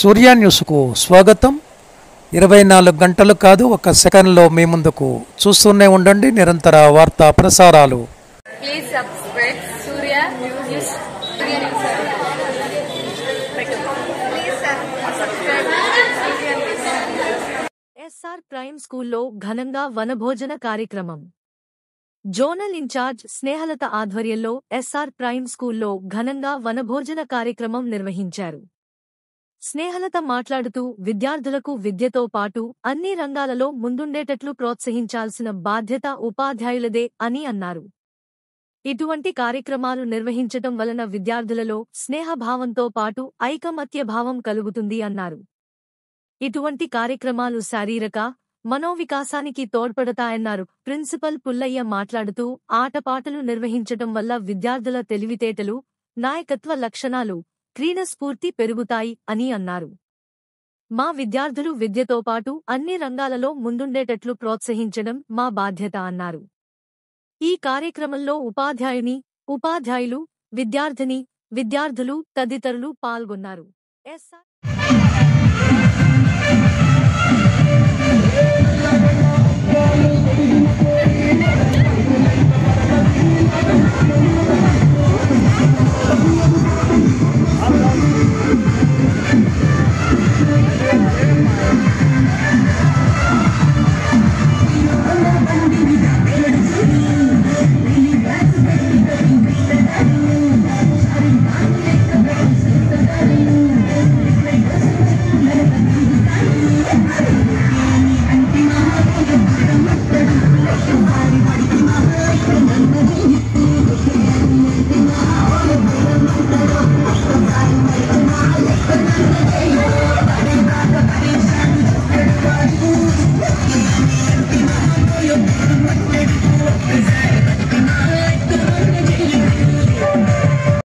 సూర్య న్యూస్కు స్వాగతం. 24 గంటలు కాదు, ఒక సెకండ్లో మీ ముందుకు. చూస్తూనే ఉండండి నిరంతర వార్తా ప్రసారాలు. Please subscribe Surya News. Surya News. Please subscribe Surya News. SR prime స్కూల్లో ఘనంగా వనభోజన కార్యక్రమం. జోనల్ ఇన్ఛార్జ్ స్నేహలత ఆధ్వర్యంలో ఎస్ఆర్ ప్రైమ్ స్కూల్లో ఘనంగా వనభోజన కార్యక్రమం నిర్వహించారు. స్నేహలత మాట్లాడుతూ విద్యార్థులకు విద్యతో పాటు అన్ని రంగాలలో ముందుండేటట్లు ప్రోత్సహించాల్సిన బాధ్యత ఉపాధ్యాయులదే అని అన్నారు. ఇటువంటి కార్యక్రమాలు నిర్వహించటం వలన విద్యార్థులలో స్నేహభావంతో పాటు ఐకమత్య భావం కలుగుతుంది అన్నారు. ఇటువంటి కార్యక్రమాలు శారీరక, మనోవికాసానికి తోడ్పడతాయన్నారు. ప్రిన్సిపల్ పుల్లయ్య మాట్లాడుతూ ఆటపాటలు నిర్వహించటం వల్ల విద్యార్థుల తెలివితేటలు, నాయకత్వ లక్షణాలు, క్రీడాస్ఫూర్తి పెరుగుతాయి అని అన్నారు. మా విద్యార్థులు విద్యతో పాటు అన్ని రంగాలలో ముందుండేటట్లు ప్రోత్సహించడం మా బాధ్యత అన్నారు. ఈ కార్యక్రమంలో ఉపాధ్యాయులు, విద్యార్థులు తదితరులు పాల్గొన్నారు.